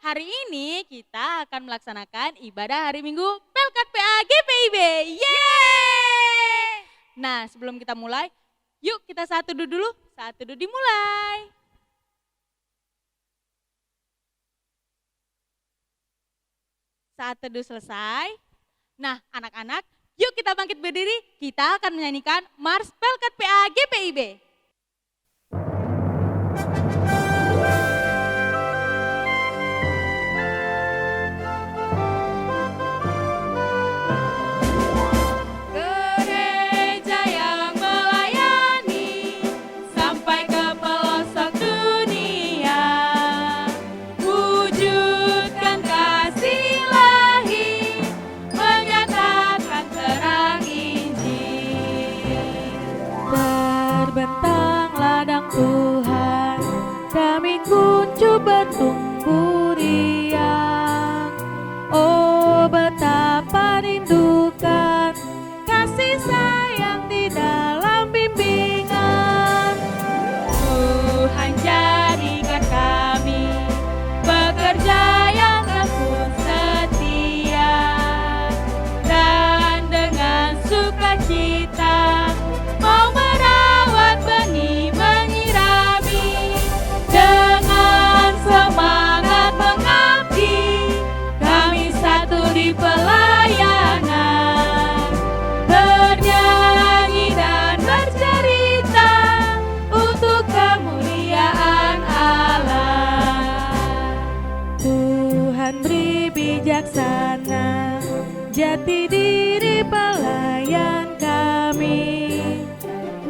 Hari ini kita akan melaksanakan ibadah hari Minggu Pelkat PA GPIB. Yeay! Nah, sebelum kita mulai, yuk kita saat teduh dulu. Saat teduh dimulai. Saat teduh selesai. Nah, anak-anak, yuk kita bangkit berdiri. Kita akan menyanyikan Mars Pelkat PA GPIB. Gereja yang melayani sampai ke pelosok dunia, wujudkan kasih ilahi, menyatakan terang Injil. Terbentang ladang Tuhan, kami kuncup bertumbuh riang. Oh, betapa rindukan kasih sayang di dalam bimbingan. Tuhan jadikan kami pekerja yang tekun setia, dan dengan sukacita mau merawat benih menyirami. Dengan semangat mengabdi, kami satu di pelayanan, bernyanyi dan bercerita untuk kemuliaan Allah. Tuhan beri bijaksana jati diri pelayan kami,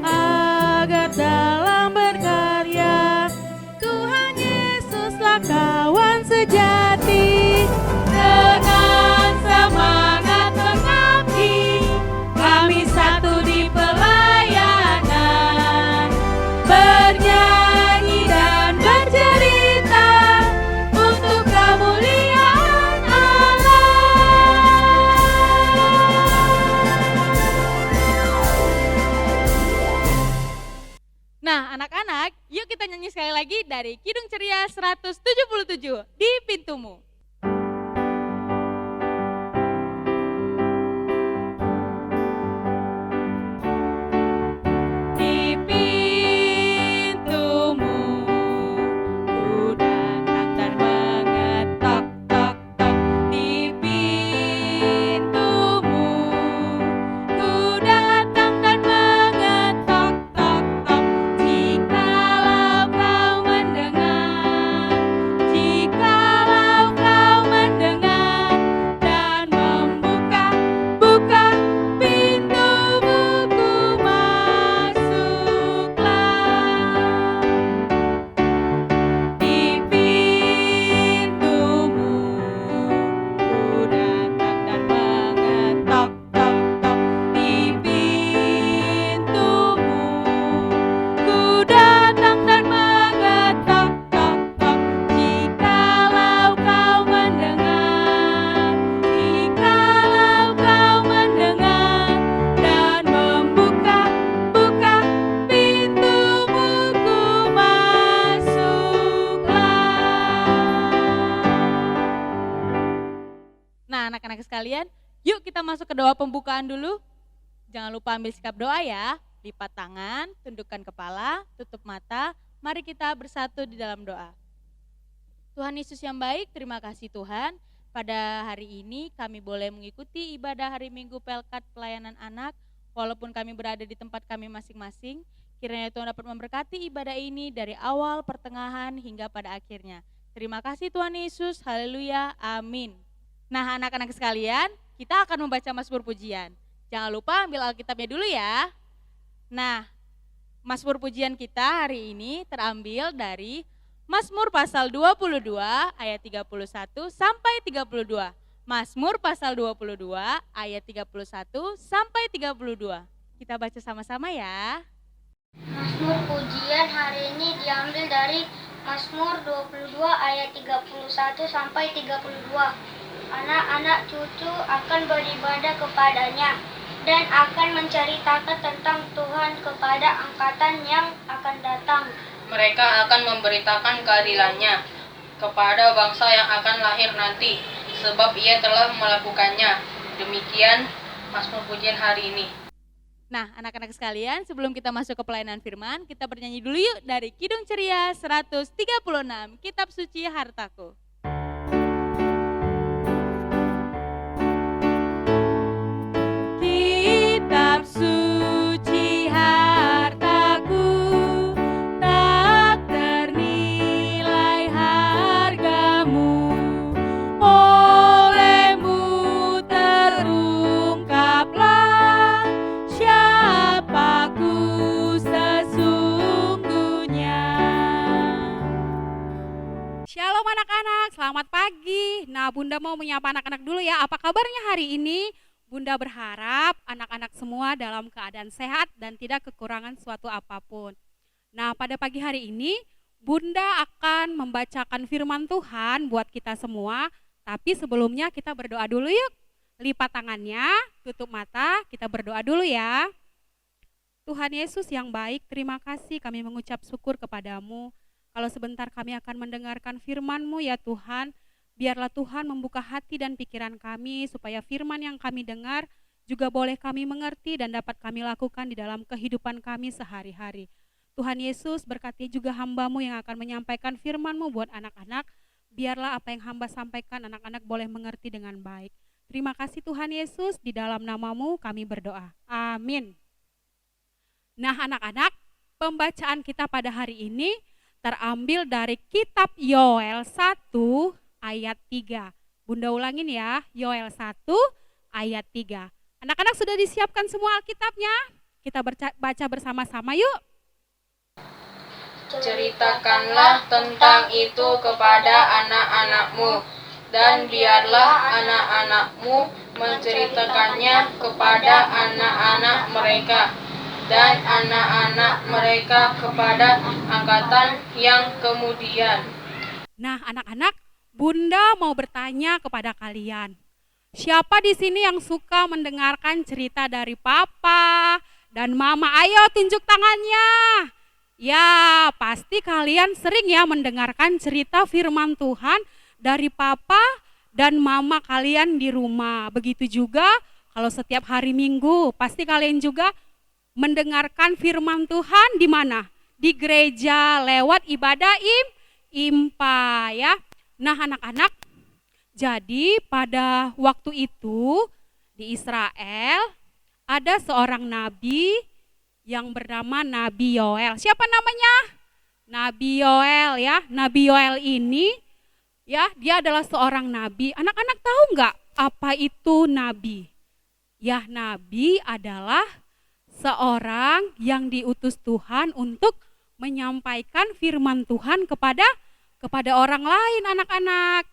agar dalam berkarya Tuhan Yesuslah kawan sejati. Dengan semangat mengabdi, kami satu di pelayanan, bernyanyi dan bercerita untuk kemuliaan Allah. Nah, anak-anak, yuk kita nyanyi sekali lagi dari Kidung Ceria 177, Di Pintumu. Di pintumu ku datang dan mengetok, tok, tok. Di pintumu ku datang dan mengetok, tok, tok. Jikalau kau mendengar, jikalau kau mendengar dan membuka, buka pintumu, ku masuklah. Di pintumu ku datang dan mengetok, tok, tok. Di pintumu ku datang dan mengetok, tok, tok. Jikalau kau mendengar, jikalau kau mendengar dan membuka, buka pintumu, ku masuklah. Nah, anak-anak sekalian, yuk kita masuk ke doa pembukaan dulu. Jangan lupa ambil sikap doa ya. Lipat tangan, tundukkan kepala, tutup mata. Mari kita bersatu di dalam doa. Tuhan Yesus yang baik, terima kasih Tuhan. Pada hari ini kami boleh mengikuti ibadah hari Minggu Pelkat Pelayanan Anak. Walaupun kami berada di tempat kami masing-masing, kiranya Tuhan dapat memberkati ibadah ini dari awal, pertengahan, hingga pada akhirnya. Terima kasih Tuhan Yesus, haleluya, amin. Nah, anak-anak sekalian, kita akan membaca Mazmur Pujian. Jangan lupa ambil Alkitabnya dulu ya. Nah, Mazmur Pujian kita hari ini terambil dari Mazmur pasal 22 ayat 31 sampai 32. Mazmur pasal 22 ayat 31 sampai 32. Kita baca sama-sama ya. Mazmur pujian hari ini diambil dari Mazmur 22 ayat 31 sampai 32. Anak-anak cucu akan beribadah kepadanya dan akan menceritakan tentang Tuhan kepada angkatan yang akan datang. Mereka akan memberitakan keadilannya kepada bangsa yang akan lahir nanti, sebab ia telah melakukannya. Demikian Mazmur Pujian hari ini. Nah, anak-anak sekalian, sebelum kita masuk ke pelayanan firman, kita bernyanyi dulu yuk dari Kidung Ceria 136, Kitab Suci Hartaku. Kitab suci hartaku, tak ternilai hargamu, olehmu terungkaplah siapaku sesungguhnya. Shalom anak-anak, selamat pagi. Nah, Bunda mau menyapa anak-anak dulu ya. Apa kabarnya hari ini? Bunda berharap anak-anak semua dalam keadaan sehat dan tidak kekurangan suatu apapun. Nah, pada pagi hari ini Bunda akan membacakan firman Tuhan buat kita semua. Tapi sebelumnya kita berdoa dulu yuk. Lipat tangannya, tutup mata, kita berdoa dulu ya. Tuhan Yesus yang baik, terima kasih kami mengucap syukur kepadamu. Kalau sebentar kami akan mendengarkan firman-Mu ya Tuhan, biarlah Tuhan membuka hati dan pikiran kami supaya firman yang kami dengar juga boleh kami mengerti dan dapat kami lakukan di dalam kehidupan kami sehari-hari. Tuhan Yesus berkati juga hamba-Mu yang akan menyampaikan firman-Mu buat anak-anak, biarlah apa yang hamba sampaikan anak-anak boleh mengerti dengan baik. Terima kasih Tuhan Yesus, di dalam nama-Mu kami berdoa. Amin. Nah anak-anak, pembacaan kita pada hari ini terambil dari kitab Yoel 1 ayat 3. Bunda ulangin ya, Yoel 1 ayat 3. Anak-anak sudah disiapkan semua Alkitabnya? Kita baca bersama-sama yuk. Ceritakanlah tentang itu kepada anak-anakmu, dan biarlah anak-anakmu menceritakannya kepada anak-anak mereka, dan anak-anak mereka kepada angkatan yang kemudian. Nah anak-anak, Bunda mau bertanya kepada kalian. Siapa di sini yang suka mendengarkan cerita dari papa dan mama? Ayo tunjuk tangannya. Ya, pasti kalian sering ya mendengarkan cerita firman Tuhan dari papa dan mama kalian di rumah. Begitu juga kalau setiap hari Minggu, pasti kalian juga mendengarkan firman Tuhan di mana? Di gereja lewat ibadah IMPA ya. Nah anak-anak, jadi pada waktu itu di Israel ada seorang nabi yang bernama Nabi Yoel. Siapa namanya? Nabi Yoel ya. Nabi Yoel ini ya, dia adalah seorang nabi. Anak-anak tahu nggak apa itu nabi? Ya, nabi adalah seorang yang diutus Tuhan untuk menyampaikan firman Tuhan kepada orang lain anak-anak.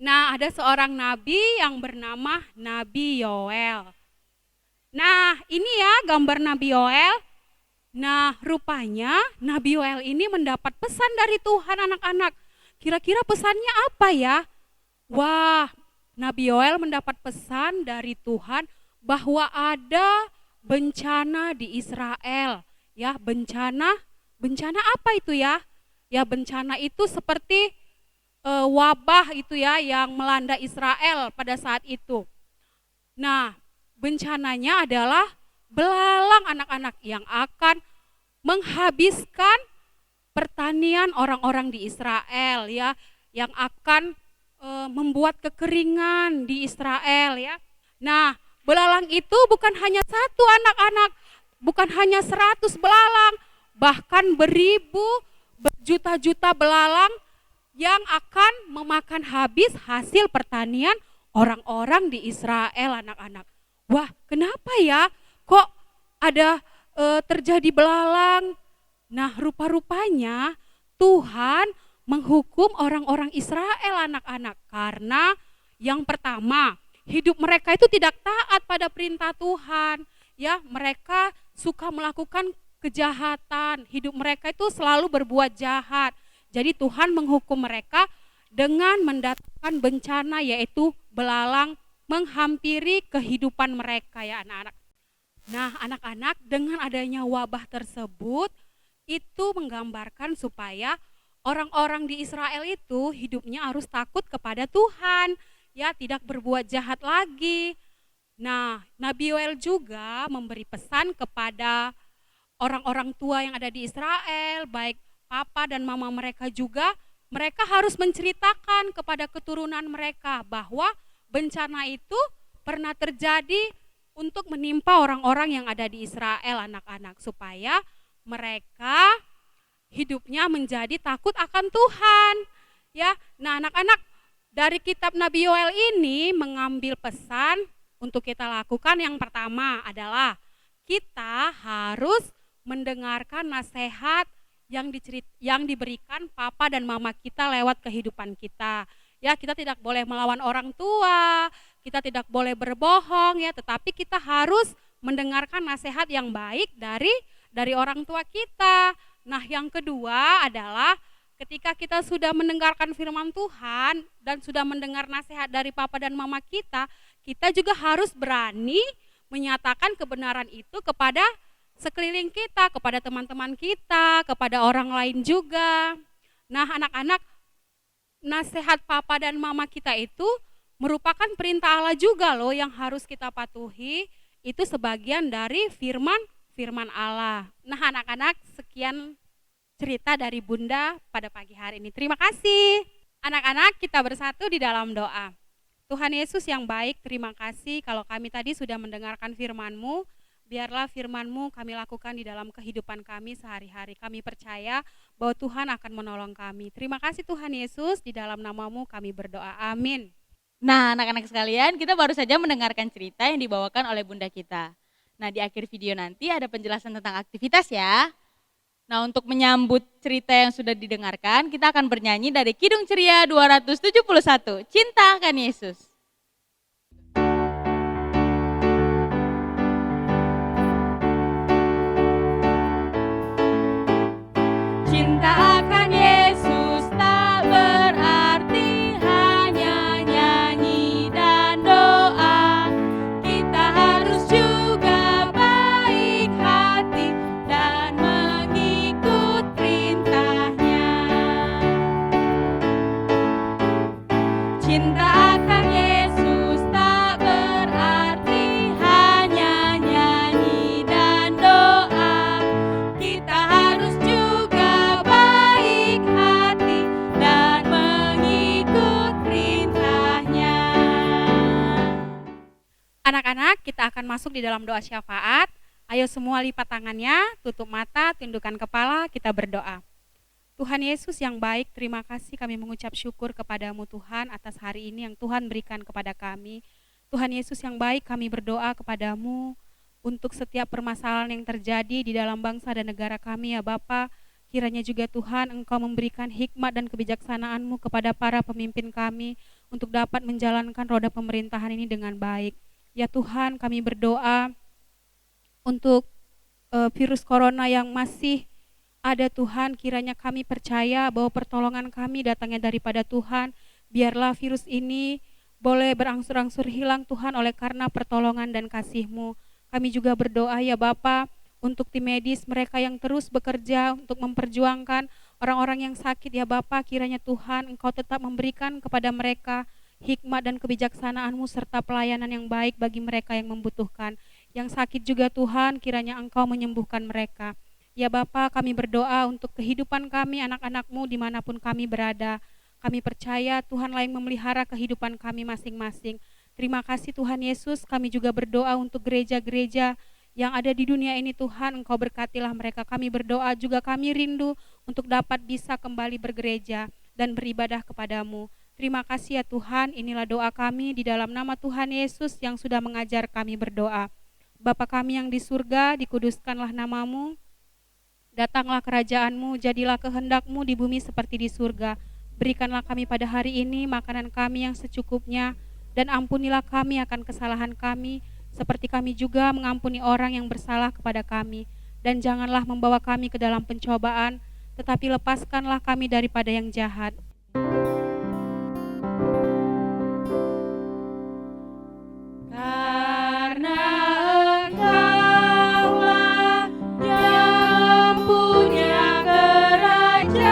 Nah ada seorang nabi yang bernama Nabi Yoel. Nah ini ya gambar Nabi Yoel. Nah rupanya Nabi Yoel ini mendapat pesan dari Tuhan anak-anak. Kira-kira pesannya apa ya? Wah, Nabi Yoel mendapat pesan dari Tuhan bahwa ada bencana di Israel. Ya, bencana apa itu ya? Ya bencana itu seperti wabah itu ya yang melanda Israel pada saat itu. Nah bencananya adalah belalang anak-anak yang akan menghabiskan pertanian orang-orang di Israel ya, yang akan membuat kekeringan di Israel ya. Nah belalang itu bukan hanya satu anak-anak, bukan hanya 100 belalang, bahkan berjuta-juta belalang yang akan memakan habis hasil pertanian orang-orang di Israel anak-anak. Wah kenapa ya kok ada terjadi belalang? Nah rupa-rupanya Tuhan menghukum orang-orang Israel anak-anak. Karena yang pertama hidup mereka itu tidak taat pada perintah Tuhan. Ya mereka suka melakukan kejahatan, hidup mereka itu selalu berbuat jahat. Jadi Tuhan menghukum mereka dengan mendatangkan bencana yaitu belalang menghampiri kehidupan mereka ya anak-anak. Nah anak-anak dengan adanya wabah tersebut itu menggambarkan supaya orang-orang di Israel itu hidupnya harus takut kepada Tuhan, ya tidak berbuat jahat lagi. Nah, Nabi Yoel juga memberi pesan kepada orang-orang tua yang ada di Israel, baik papa dan mama mereka juga, mereka harus menceritakan kepada keturunan mereka bahwa bencana itu pernah terjadi untuk menimpa orang-orang yang ada di Israel, anak-anak, supaya mereka hidupnya menjadi takut akan Tuhan. Ya, nah anak-anak, dari kitab Nabi Yoel ini mengambil pesan untuk kita lakukan. Yang pertama adalah kita harus mendengarkan nasihat yang diberikan papa dan mama kita lewat kehidupan kita. Ya, kita tidak boleh melawan orang tua, kita tidak boleh berbohong ya, tetapi kita harus mendengarkan nasihat yang baik dari orang tua kita. Nah, yang kedua adalah ketika kita sudah mendengarkan firman Tuhan dan sudah mendengar nasihat dari papa dan mama kita, kita juga harus berani menyatakan kebenaran itu kepada sekeliling kita, kepada teman-teman kita, kepada orang lain juga. Nah, anak-anak, nasihat papa dan mama kita itu merupakan perintah Allah juga loh yang harus kita patuhi. Itu sebagian dari firman Allah. Nah, anak-anak, sekian cerita dari Bunda pada pagi hari ini. Terima kasih. Anak-anak, kita bersatu di dalam doa. Tuhan Yesus yang baik, terima kasih kalau kami tadi sudah mendengarkan firman-Mu. Biarlah firman-Mu kami lakukan di dalam kehidupan kami sehari-hari. Kami percaya bahwa Tuhan akan menolong kami. Terima kasih Tuhan Yesus, di dalam nama-Mu kami berdoa. Amin. Nah, anak-anak sekalian, kita baru saja mendengarkan cerita yang dibawakan oleh Bunda kita. Nah, di akhir video nanti ada penjelasan tentang aktivitas ya. Nah, untuk menyambut cerita yang sudah didengarkan, kita akan bernyanyi dari Kidung Ceria 271, Cinta Akan Yesus. Cinta akan Yesus tak berarti hanya nyanyi dan doa. Kita harus juga baik hati dan mengikut perintahnya. Cinta akan Yesus tak berarti hanya nyanyi dan doa. Kita harus juga baik hati dan mengikut perintahnya. Anak-anak, kita akan masuk di dalam doa syafaat. Ayo semua lipat tangannya, tutup mata, tundukkan kepala, kita berdoa. Tuhan Yesus yang baik, terima kasih kami mengucap syukur kepadamu Tuhan atas hari ini yang Tuhan berikan kepada kami. Tuhan Yesus yang baik, kami berdoa kepadamu untuk setiap permasalahan yang terjadi di dalam bangsa dan negara kami ya Bapa. Kiranya juga Tuhan Engkau memberikan hikmat dan kebijaksanaan-Mu kepada para pemimpin kami untuk dapat menjalankan roda pemerintahan ini dengan baik. Ya Tuhan, kami berdoa untuk virus corona yang masih ada Tuhan, kiranya kami percaya bahwa pertolongan kami datangnya daripada Tuhan. Biarlah virus ini boleh berangsur-angsur hilang Tuhan oleh karena pertolongan dan kasih-Mu. Kami juga berdoa ya Bapa untuk tim medis mereka yang terus bekerja untuk memperjuangkan orang-orang yang sakit ya Bapa. Kiranya Tuhan Engkau tetap memberikan kepada mereka hikmat dan kebijaksanaan-Mu serta pelayanan yang baik bagi mereka yang membutuhkan. Yang sakit juga Tuhan, kiranya Engkau menyembuhkan mereka. Ya Bapa, kami berdoa untuk kehidupan kami, anak-anak-Mu dimanapun kami berada. Kami percaya Tuhan lain memelihara kehidupan kami masing-masing. Terima kasih Tuhan Yesus, kami juga berdoa untuk gereja-gereja yang ada di dunia ini Tuhan, Engkau berkatilah mereka. Kami berdoa juga kami rindu untuk dapat bisa kembali bergereja dan beribadah kepadamu. Terima kasih ya Tuhan, inilah doa kami di dalam nama Tuhan Yesus yang sudah mengajar kami berdoa. Bapa kami yang di surga, dikuduskanlah namamu, datanglah kerajaan-Mu, jadilah kehendak-Mu di bumi seperti di surga. Berikanlah kami pada hari ini makanan kami yang secukupnya, dan ampunilah kami akan kesalahan kami, seperti kami juga mengampuni orang yang bersalah kepada kami. Dan janganlah membawa kami ke dalam pencobaan, tetapi lepaskanlah kami daripada yang jahat. Karena Engkaulah yang punya kerajaan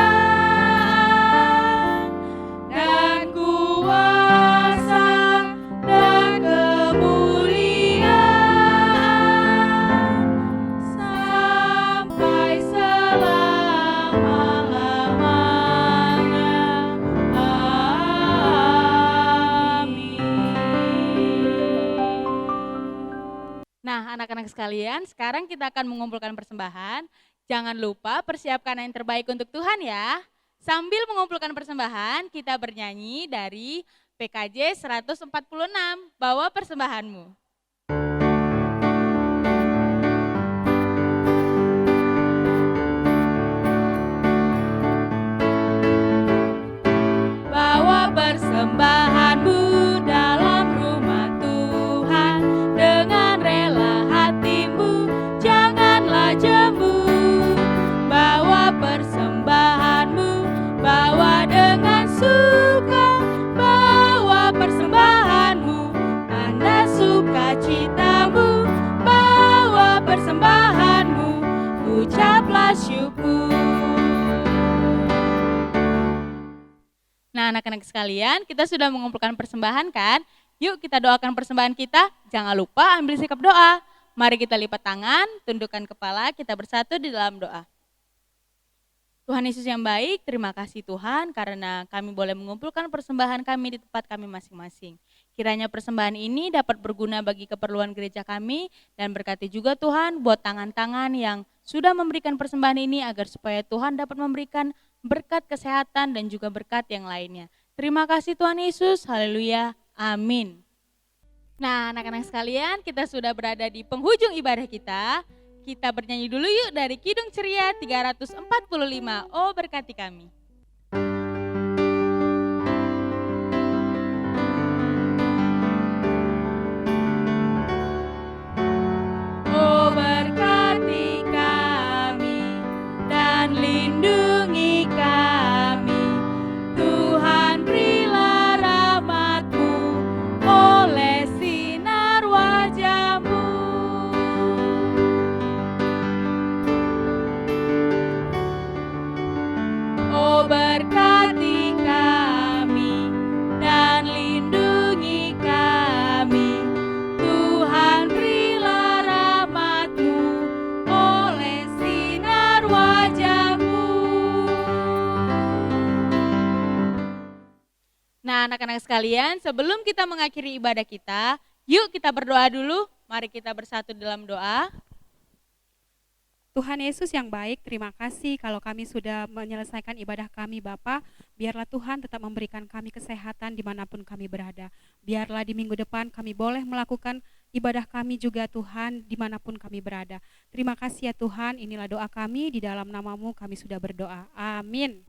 sekalian, sekarang kita akan mengumpulkan persembahan. Jangan lupa persiapkan yang terbaik untuk Tuhan ya. Sambil mengumpulkan persembahan, kita bernyanyi dari PKJ 146, bawa persembahanmu. Bawa persembahanmu dalam rumah Tuhan, dengan rela hatimu, janganlah jemu. Bawa persembahanmu, bawa dengan suka, bawa persembahanmu, tanda sukacitamu, bawa persembahanmu, ucaplah syukur. Nah, anak-anak sekalian, kita sudah mengumpulkan persembahan kan? Yuk kita doakan persembahan kita, jangan lupa ambil sikap doa. Mari kita lipat tangan, tundukkan kepala, kita bersatu di dalam doa. Tuhan Yesus yang baik, terima kasih Tuhan karena kami boleh mengumpulkan persembahan kami di tempat kami masing-masing. Kiranya persembahan ini dapat berguna bagi keperluan gereja kami dan berkati juga Tuhan buat tangan-tangan yang sudah memberikan persembahan ini agar supaya Tuhan dapat memberikan berkat kesehatan dan juga berkat yang lainnya. Terima kasih Tuhan Yesus, haleluya, amin. Nah anak-anak sekalian, kita sudah berada di penghujung ibadah kita. Kita bernyanyi dulu yuk dari Kidung Ceria 345, oh berkati kami. Oh berkati kami dan lindungi kami, Tuhan berilah rahmat-Mu oleh sinar wajah-Mu. Oh berkati kami dan lindungi kami, Tuhan berilah rahmat-Mu oleh sinar wajah-Mu. Nah anak-anak sekalian, sebelum kita mengakhiri ibadah kita, yuk kita berdoa dulu. Mari kita bersatu dalam doa. Tuhan Yesus yang baik, terima kasih kalau kami sudah menyelesaikan ibadah kami Bapa. Biarlah Tuhan tetap memberikan kami kesehatan dimanapun kami berada. Biarlah di minggu depan kami boleh melakukan ibadah kami juga Tuhan dimanapun kami berada. Terima kasih ya Tuhan, inilah doa kami, di dalam nama-Mu kami sudah berdoa. Amin.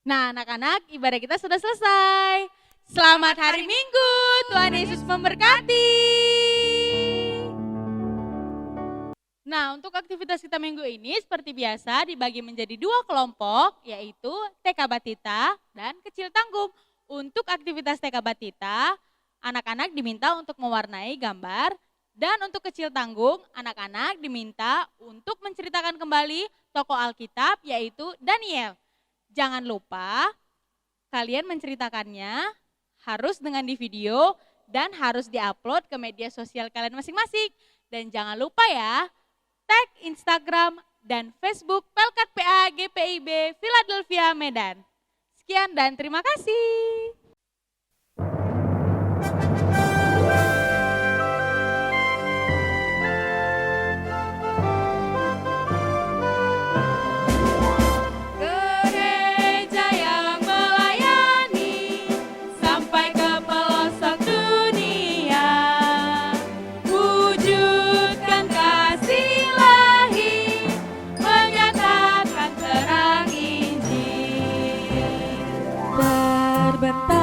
Nah anak-anak, ibadah kita sudah selesai. Selamat hari Minggu, Tuhan Yesus memberkati. Nah untuk aktivitas kita minggu ini seperti biasa dibagi menjadi 2 kelompok, yaitu TK Batita dan Kecil Tanggung. Untuk aktivitas TK Batita, anak-anak diminta untuk mewarnai gambar, dan untuk Kecil Tanggung, anak-anak diminta untuk menceritakan kembali tokoh Alkitab, yaitu Daniel. Jangan lupa kalian menceritakannya harus dengan di video dan harus diupload ke media sosial kalian masing-masing. Dan jangan lupa ya, tag Instagram dan Facebook Pelkat PA GPIB Philadelphia Medan. Sekian dan terima kasih. Gereja yang melayani sampai ke pelosok dunia, wujudkan kasih ilahi, menyatakan terang Injil. Terbentang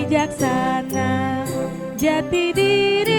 bijaksana, jati diri